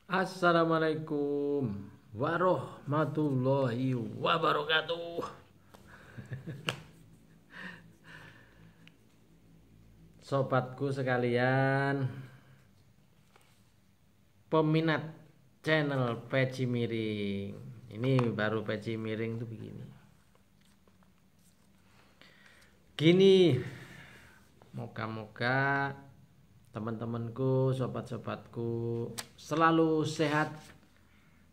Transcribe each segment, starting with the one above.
Assalamualaikum warahmatullahi wabarakatuh. Sobatku sekalian, peminat channel Peci Miring. Ini baru Peci Miring tuh begini. Gini, moga-moga teman-temanku, sobat-sobatku selalu sehat,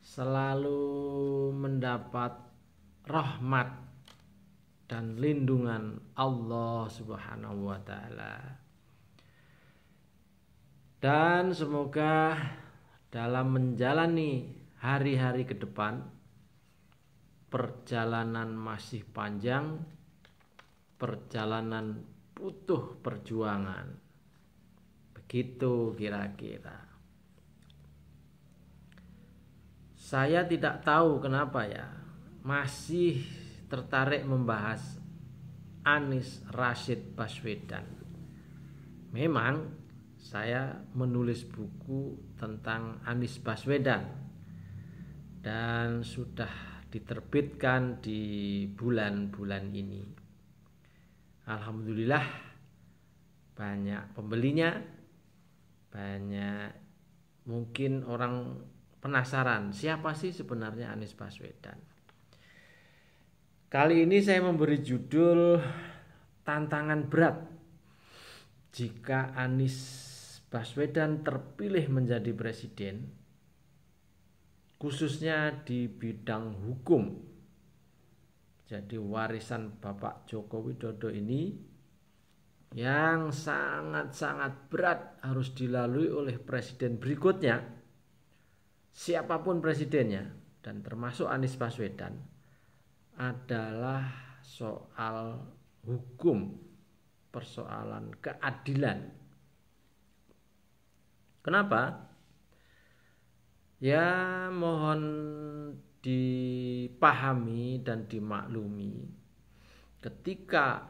selalu mendapat rahmat dan lindungan Allah Subhanahu wa taala. Dan semoga dalam menjalani hari-hari ke depan, perjalanan masih panjang, perjalanan butuh perjuangan. Begitu kira-kira. Saya tidak tahu kenapa ya, masih tertarik membahas Anies Rashid Baswedan. Memang saya menulis buku tentang Anies Baswedan dan sudah diterbitkan di bulan-bulan ini. Alhamdulillah banyak pembelinya, banyak. Mungkin orang penasaran siapa sih sebenarnya Anies Baswedan. Kali ini saya memberi judul tantangan berat jika Anies Baswedan terpilih menjadi presiden, khususnya di bidang hukum. Jadi warisan Bapak Joko Widodo ini yang sangat-sangat berat harus dilalui oleh presiden berikutnya, siapapun presidennya, dan termasuk Anies Baswedan, adalah soal hukum, persoalan keadilan. Kenapa? Ya mohon dipahami dan dimaklumi, ketika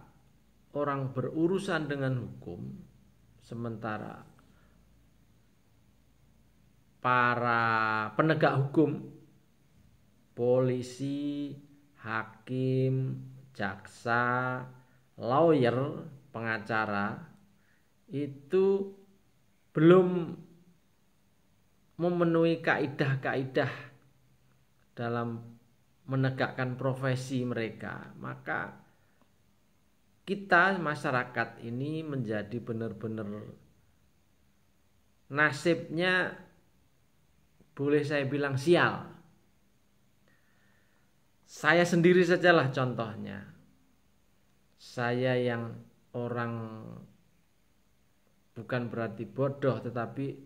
orang berurusan dengan hukum, sementara para penegak hukum, polisi, hakim, jaksa, lawyer, pengacara, itu belum memenuhi kaidah-kaidah dalam menegakkan profesi mereka, maka kita masyarakat ini menjadi benar-benar nasibnya, boleh saya bilang, sial. Saya sendiri sajalah contohnya. Saya yang orang, bukan berarti bodoh, tetapi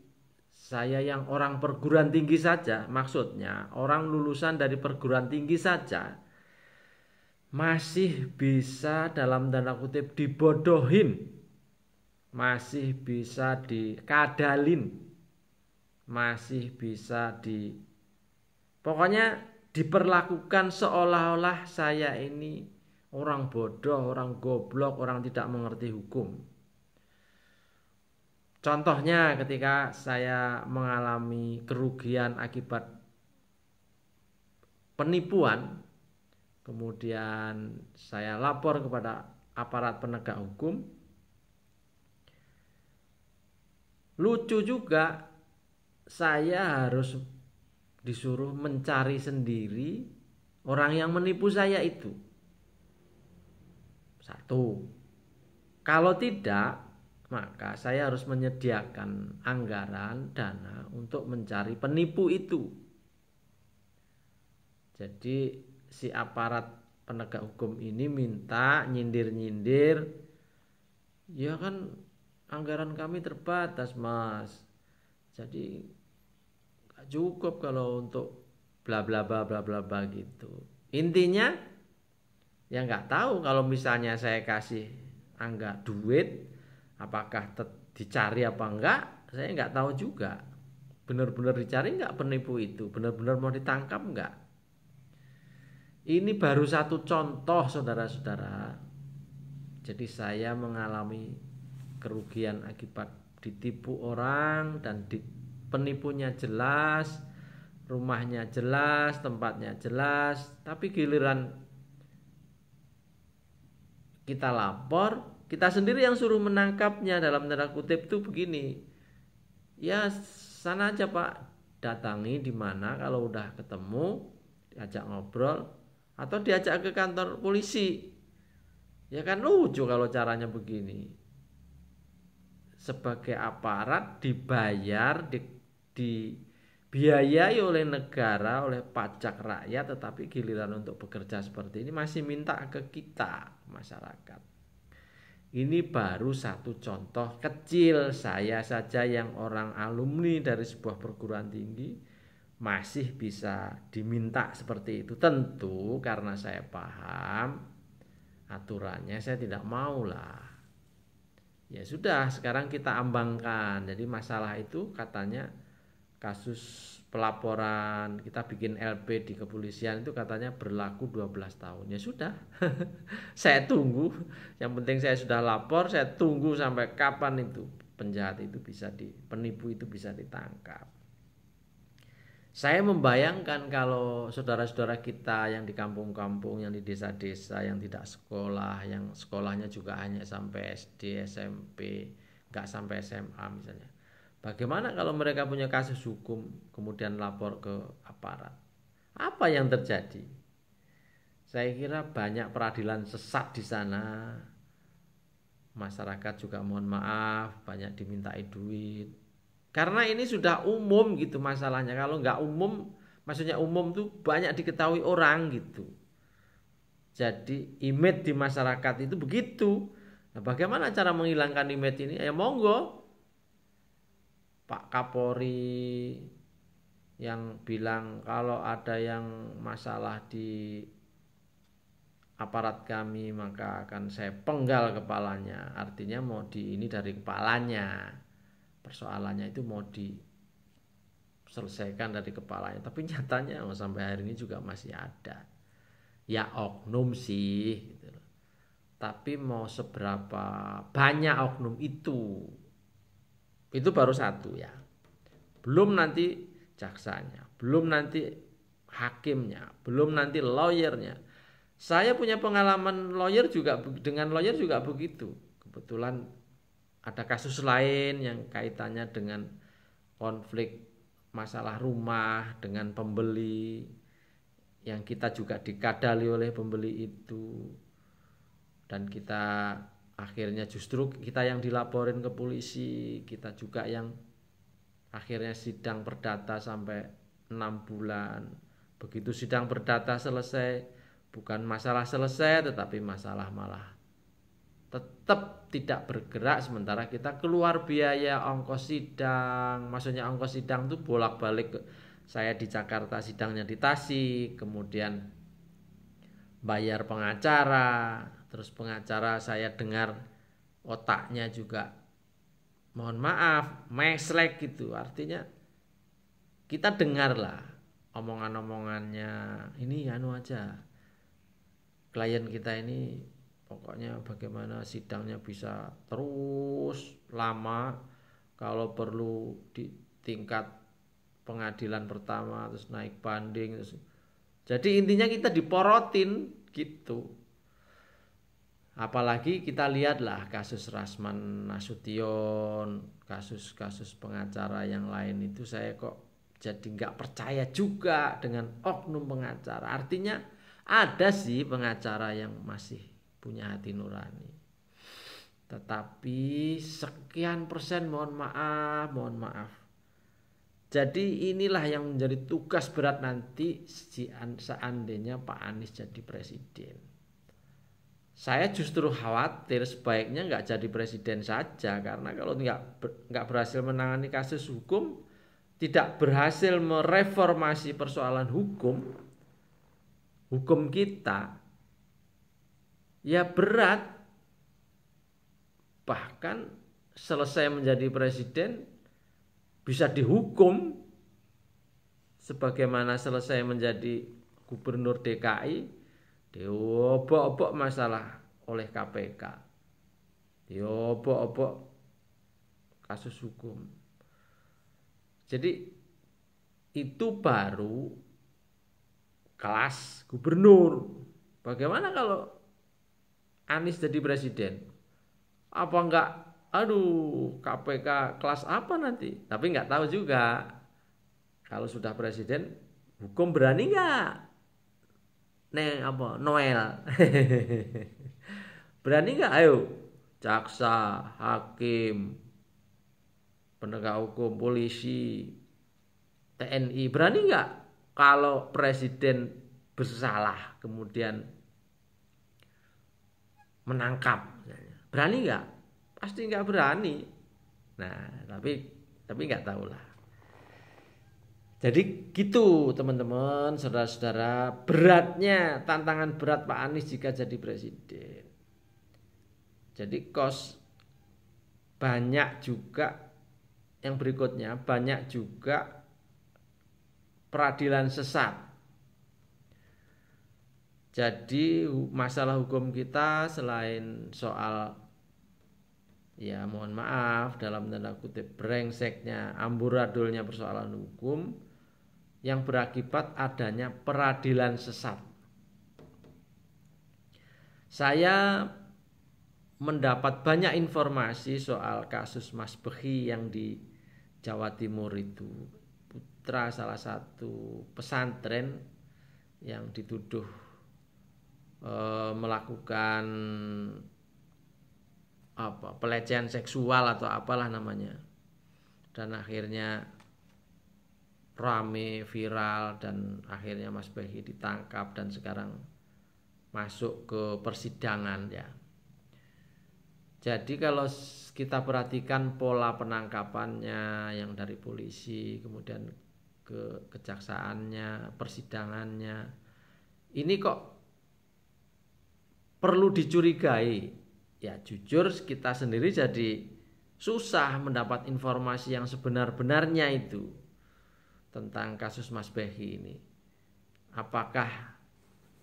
saya yang orang perguruan tinggi saja, maksudnya orang lulusan dari perguruan tinggi saja masih bisa dalam tanda kutip dibodohin, masih bisa dikadalin, masih bisa pokoknya diperlakukan seolah-olah saya ini orang bodoh, orang goblok, orang tidak mengerti hukum. Contohnya ketika saya mengalami kerugian akibat penipuan, kemudian saya lapor kepada aparat penegak hukum. Lucu juga, saya harus disuruh mencari sendiri orang yang menipu saya itu. Satu, kalau tidak, maka saya harus menyediakan anggaran dana untuk mencari penipu itu. Jadi si aparat penegak hukum ini minta nyindir-nyindir, ya kan anggaran kami terbatas mas, jadi gak cukup kalau untuk bla bla bla bla bla bla gitu. Intinya ya nggak tahu kalau misalnya saya kasih duit, apakah dicari apa enggak, saya nggak tahu juga. Benar-benar dicari nggak penipu itu, benar-benar mau ditangkap enggak. Ini baru satu contoh saudara-saudara. Jadi saya mengalami kerugian akibat ditipu orang dan penipunya jelas, rumahnya jelas, tempatnya jelas, tapi giliran kita lapor, kita sendiri yang suruh menangkapnya, dalam tanda kutip tuh begini. Ya sana aja Pak, datangi di mana, kalau udah ketemu diajak ngobrol atau diajak ke kantor polisi. Ya kan lucu kalau caranya begini. Sebagai aparat dibayar, dibiayai oleh negara, oleh pajak rakyat, tetapi giliran untuk bekerja seperti ini masih minta ke kita, masyarakat. Ini baru satu contoh kecil. Saya saja yang orang alumni dari sebuah perguruan tinggi masih bisa diminta seperti itu. Tentu karena saya paham aturannya, saya tidak mau lah. Ya sudah, sekarang kita ambangkan. Jadi masalah itu katanya kasus pelaporan, kita bikin LP di kepolisian itu katanya berlaku 12 tahun. Ya sudah. Saya tunggu. Yang penting saya sudah lapor, saya tunggu sampai kapan itu penjahat itu bisa penipu itu bisa ditangkap. Saya membayangkan kalau saudara-saudara kita yang di kampung-kampung, yang di desa-desa, yang tidak sekolah, yang sekolahnya juga hanya sampai SD, SMP, nggak sampai SMA misalnya. Bagaimana kalau mereka punya kasus hukum, kemudian lapor ke aparat? Apa yang terjadi? Saya kira banyak peradilan sesat di sana. Masyarakat juga mohon maaf, banyak dimintai duit. Karena ini sudah umum gitu masalahnya. Kalau nggak umum, maksudnya umum tuh banyak diketahui orang gitu. Jadi image di masyarakat itu begitu. Nah, bagaimana cara menghilangkan image ini? Ya monggo Pak Kapolri yang bilang kalau ada yang masalah di aparat kami maka akan saya penggal kepalanya. Artinya mau ini dari kepalanya. Persoalannya itu mau diselesaikan dari kepalanya, tapi nyatanya sampai hari ini juga masih ada. Ya oknum sih gitu. Tapi mau seberapa banyak oknum itu baru satu ya. Belum nanti jaksanya, belum nanti hakimnya, belum nanti lawyernya. Saya punya pengalaman lawyer juga, dengan lawyer juga begitu. Kebetulan ada kasus lain yang kaitannya dengan konflik masalah rumah dengan pembeli, yang kita juga dikadali oleh pembeli itu, dan kita akhirnya justru kita yang dilaporin ke polisi, kita juga yang akhirnya sidang perdata sampai 6 bulan. Begitu sidang perdata selesai, bukan masalah selesai tetapi masalah malah tetap tidak bergerak, sementara kita keluar biaya ongkos sidang. Maksudnya ongkos sidang itu bolak-balik, saya di Jakarta sidangnya di Tasik, kemudian bayar pengacara, terus pengacara saya dengar otaknya juga mohon maaf meslek gitu. Artinya kita dengarlah omongan-omongannya, ini anu aja, klien kita ini pokoknya bagaimana sidangnya bisa terus lama, kalau perlu di tingkat pengadilan pertama terus naik banding terus. Jadi intinya kita diporotin gitu. Apalagi kita lihatlah kasus Rasman Nasution, kasus-kasus pengacara yang lain itu, saya kok jadi nggak percaya juga dengan oknum pengacara. Artinya ada sih pengacara yang masih punya hati nurani, tetapi sekian persen mohon maaf. Jadi inilah yang menjadi tugas berat nanti seandainya Pak Anies jadi presiden. Saya justru khawatir sebaiknya nggak jadi presiden saja, karena kalau nggak berhasil menangani kasus hukum, tidak berhasil mereformasi persoalan hukum kita, ya berat. Bahkan selesai menjadi presiden bisa dihukum, sebagaimana selesai menjadi gubernur DKI diobok-obok masalah oleh KPK, diobok-obok kasus hukum. Jadi itu baru kelas gubernur. Bagaimana kalau Anies jadi presiden? Apa enggak? Aduh, KPK kelas apa nanti? Tapi enggak tahu juga. Kalau sudah presiden, hukum berani enggak? Noel. Berani enggak? Ayo, jaksa, hakim, penegak hukum, polisi, TNI, berani enggak? Kalau presiden bersalah kemudian menangkap, berani nggak? Pasti nggak berani. Nah, tapi nggak tahu lah. Jadi gitu teman-teman, saudara-saudara, beratnya tantangan berat Pak Anies jika jadi presiden. Jadi banyak juga yang berikutnya, banyak juga peradilan sesat. Jadi masalah hukum kita selain soal, ya mohon maaf dalam tanda kutip, brengseknya, amburadulnya persoalan hukum, yang berakibat adanya peradilan sesat. Saya mendapat banyak informasi soal kasus Mas Behi yang di Jawa Timur itu, putra salah satu pesantren yang dituduh melakukan pelecehan seksual atau apalah namanya, dan akhirnya rame viral dan akhirnya Mas Behi ditangkap dan sekarang masuk ke persidangan ya. Jadi kalau kita perhatikan pola penangkapannya yang dari polisi kemudian ke kejaksaannya, persidangannya, ini kok perlu dicurigai. Ya jujur kita sendiri jadi susah mendapat informasi yang sebenar-benarnya itu tentang kasus Mas Behi ini. Apakah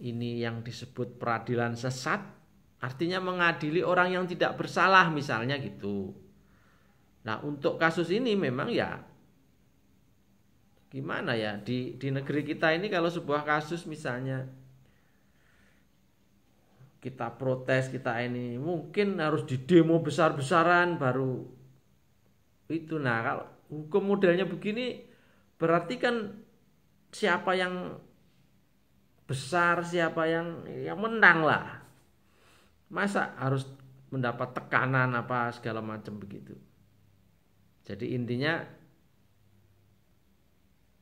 ini yang disebut peradilan sesat? Artinya mengadili orang yang tidak bersalah misalnya gitu. Nah untuk kasus ini memang ya gimana ya, di negeri kita ini kalau sebuah kasus misalnya kita protes, kita ini mungkin harus di demo besar-besaran baru itu. Nah kalau hukum modelnya begini berarti kan siapa yang besar, siapa yang menang lah. Masa harus mendapat tekanan apa segala macam begitu. Jadi intinya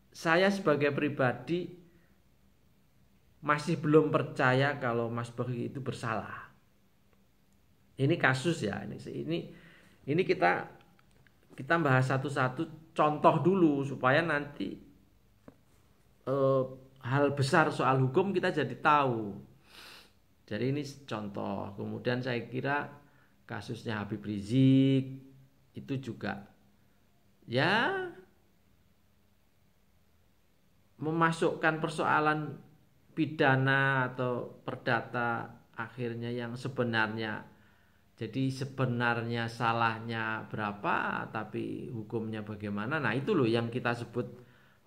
saya sebagai pribadi masih belum percaya kalau Mas Behi itu bersalah. Ini kasus ya, ini kita bahas satu-satu contoh dulu supaya nanti hal besar soal hukum kita jadi tahu. Jadi ini contoh. Kemudian saya kira kasusnya Habib Rizik itu juga ya memasukkan persoalan pidana atau perdata akhirnya yang sebenarnya. Jadi sebenarnya salahnya berapa tapi hukumnya bagaimana. Nah itu loh yang kita sebut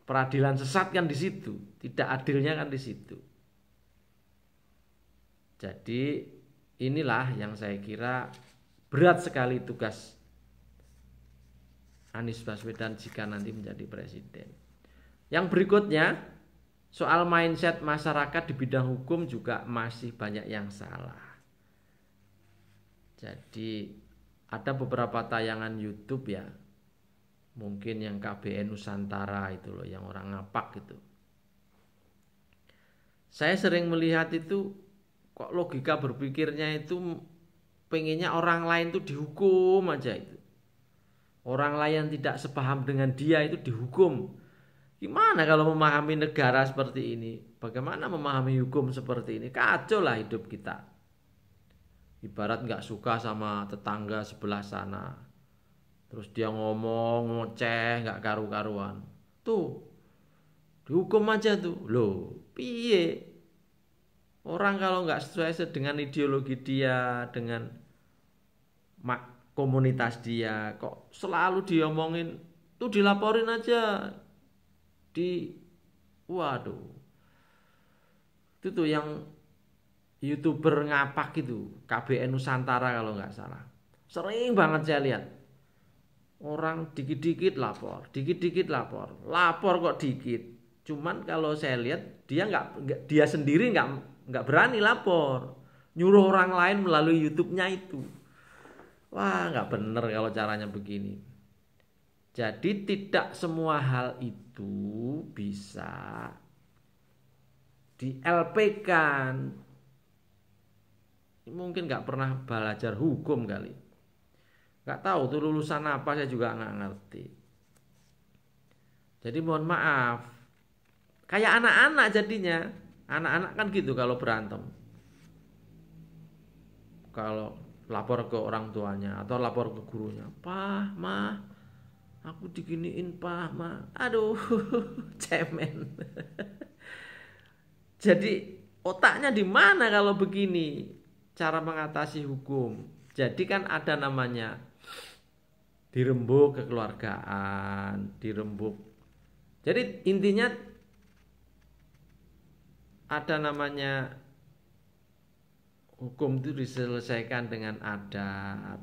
peradilan sesat kan di situ, tidak adilnya kan di situ. Jadi inilah yang saya kira berat sekali tugas Anies Baswedan jika nanti menjadi presiden. Yang berikutnya, soal mindset masyarakat di bidang hukum juga masih banyak yang salah. Jadi ada beberapa tayangan YouTube ya, mungkin yang KBN Nusantara itu loh, yang orang ngapak gitu. Saya sering melihat itu kok logika berpikirnya itu pengennya orang lain itu dihukum aja itu. Orang lain yang tidak sepaham dengan dia itu dihukum. Gimana kalau memahami negara seperti ini? Bagaimana memahami hukum seperti ini? Kacau lah hidup kita. Ibarat gak suka sama tetangga sebelah sana, terus dia ngomong, ngoceh, gak karu-karuan, tuh dihukum aja tuh. Loh, piye? Orang kalau gak sesuai dengan ideologi dia, dengan komunitas dia, kok selalu diomongin Tuh dilaporin aja di, waduh, itu tuh yang YouTuber ngapak itu, KBN Nusantara kalau nggak salah. Sering banget saya lihat. Orang dikit-dikit lapor, dikit-dikit lapor, lapor kok dikit. Cuman kalau saya lihat dia dia sendiri nggak berani lapor, nyuruh orang lain melalui YouTube-nya itu. Wah, nggak bener kalau caranya begini. Jadi tidak semua hal itu bisa di LP-kan. Mungkin nggak pernah belajar hukum kali. Nggak tahu tuh lulusan apa, saya juga nggak ngerti. Jadi mohon maaf. Kayak anak-anak jadinya. Anak-anak kan gitu kalau berantem. Kalau lapor ke orang tuanya atau lapor ke gurunya. Pak, mah, aku diginiin pak, mah. Aduh, cemen. Jadi otaknya di mana kalau begini cara mengatasi hukum? Jadi kan ada namanya dirembuk kekeluargaan, dirembuk. Jadi intinya ada namanya hukum itu diselesaikan dengan adat.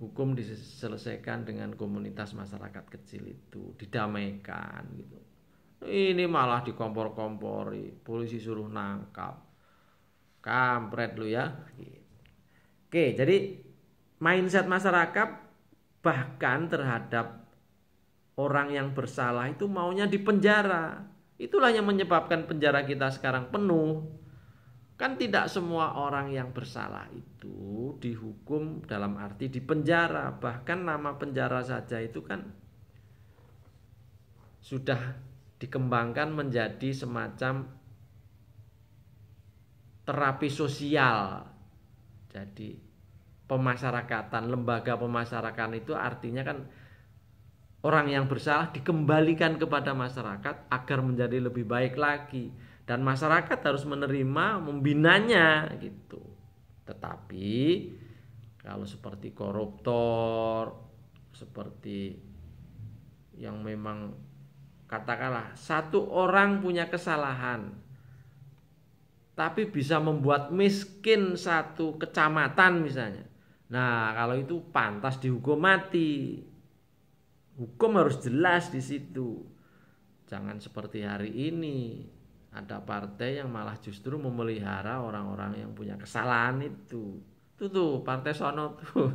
Hukum diselesaikan dengan komunitas masyarakat kecil itu, didamaikan gitu. Ini malah dikompor-kompori, polisi suruh nangkap. Kampret lu ya. Oke, jadi mindset masyarakat bahkan terhadap orang yang bersalah itu maunya dipenjara. Itulah yang menyebabkan penjara kita sekarang penuh. Kan tidak semua orang yang bersalah itu dihukum dalam arti dipenjara. Bahkan nama penjara saja itu kan sudah dikembangkan menjadi semacam terapi sosial. Jadi pemasyarakatan, lembaga pemasyarakatan itu artinya kan orang yang bersalah dikembalikan kepada masyarakat agar menjadi lebih baik lagi, dan masyarakat harus menerima, membinanya gitu. Tetapi kalau seperti koruptor, seperti yang memang katakanlah satu orang punya kesalahan tapi bisa membuat miskin satu kecamatan misalnya. Nah, kalau itu pantas dihukum mati. Hukum harus jelas di situ. Jangan seperti hari ini ada partai yang malah justru memelihara orang-orang yang punya kesalahan itu. Itu tuh partai sono tuh.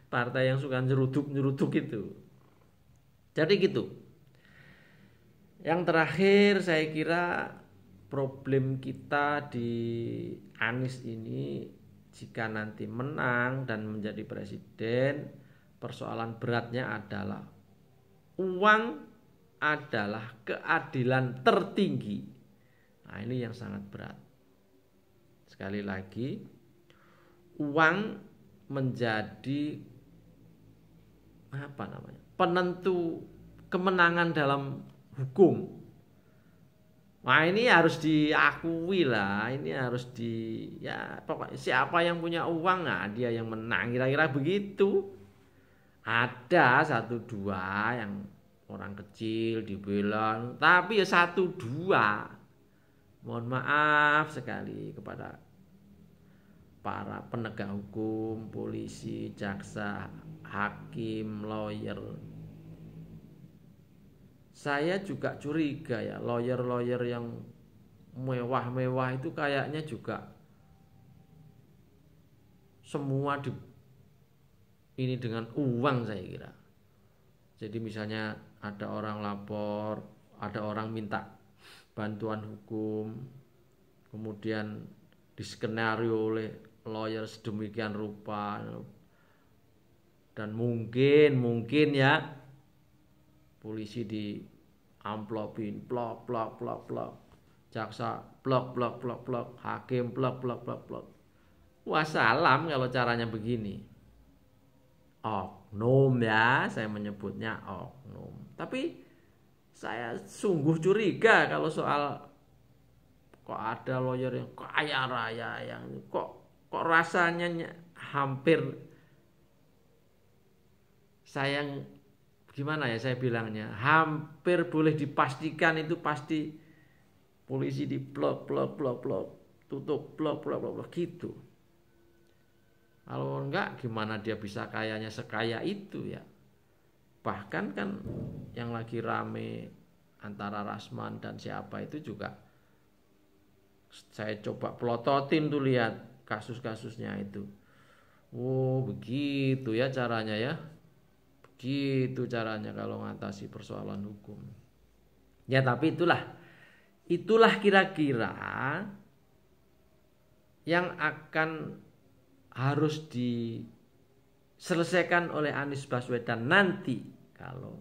Partai yang suka nyeruduk-nyeruduk itu. Jadi gitu. Yang terakhir saya kira problem kita di Anies ini, jika nanti menang dan menjadi presiden, persoalan beratnya adalah uang adalah keadilan tertinggi. Nah, ini yang sangat berat. Sekali lagi, uang menjadi penentu kemenangan dalam hukum. Nah, ini harus diakui lah, ini harus ya pokoknya siapa yang punya uang, nah dia yang menang, kira-kira begitu. Ada satu dua yang orang kecil dibela, tapi ya satu dua. Mohon maaf sekali kepada para penegak hukum, polisi, jaksa, hakim, lawyer. Saya juga curiga ya, lawyer-lawyer yang mewah-mewah itu kayaknya juga semua ini dengan uang saya kira. Jadi misalnya ada orang lapor, ada orang minta bantuan hukum, kemudian diskenario oleh lawyer sedemikian rupa, dan mungkin ya polisi di amplopin plok plok plok plok, jaksa plok plok plok plok, hakim plok plok plok plok. Wassalam kalau caranya begini. Oknum ya, saya menyebutnya oknum. Tapi saya sungguh curiga kalau soal kok ada lawyer yang kaya raya yang kok rasanya hampir saya gimana ya saya bilangnya, hampir boleh dipastikan itu pasti polisi di blok, tutup blok gitu. Kalau enggak gimana dia bisa kayanya sekaya itu ya. Bahkan kan yang lagi rame antara Rasman dan siapa itu juga saya coba pelototin tuh, lihat kasus-kasusnya itu. Oh begitu ya caranya ya. Begitu caranya kalau ngatasi persoalan hukum. Ya tapi itulah kira-kira yang akan harus diselesaikan oleh Anies Baswedan nanti kalau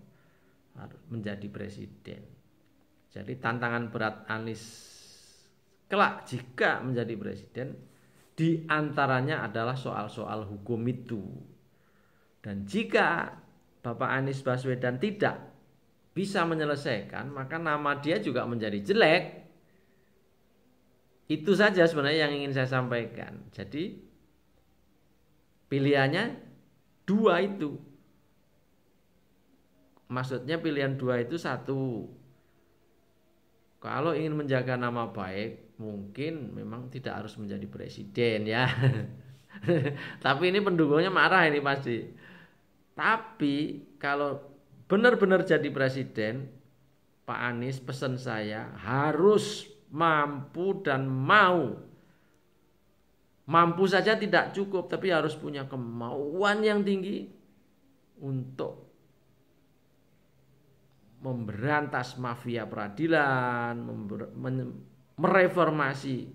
menjadi presiden. Jadi tantangan berat Anies kelak jika menjadi presiden diantaranya adalah soal-soal hukum itu. Dan jika Bapak Anies Baswedan tidak bisa menyelesaikan, maka nama dia juga menjadi jelek. Itu saja sebenarnya yang ingin saya sampaikan. Jadi pilihannya dua itu. Maksudnya pilihan dua itu satu. Kalau ingin menjaga nama baik, mungkin memang tidak harus menjadi presiden ya. Tapi ini pendukungnya marah ini pasti. Tapi kalau benar-benar jadi presiden, Pak Anies pesan saya harus mampu dan mau. Mampu saja tidak cukup, tapi harus punya kemauan yang tinggi untuk memberantas mafia peradilan, mereformasi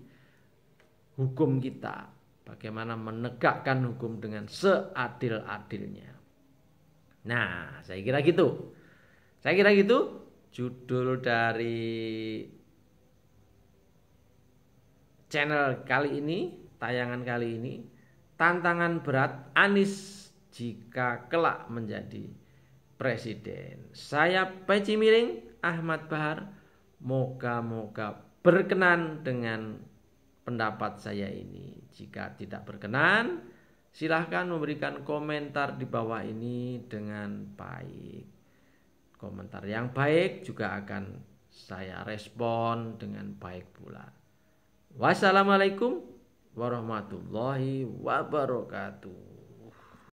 hukum kita, bagaimana menegakkan hukum dengan seadil-adilnya. Nah, saya kira gitu. Judul dari channel kali ini, tayangan kali ini, tantangan berat Anies jika kelak menjadi presiden. Saya Peci Miring Ahmad Bahar. Moga-moga berkenan dengan pendapat saya ini. Jika tidak berkenan, silahkan memberikan komentar di bawah ini dengan baik. Komentar yang baik juga akan saya respon dengan baik pula. Wassalamualaikum warahmatullahi wabarakatuh.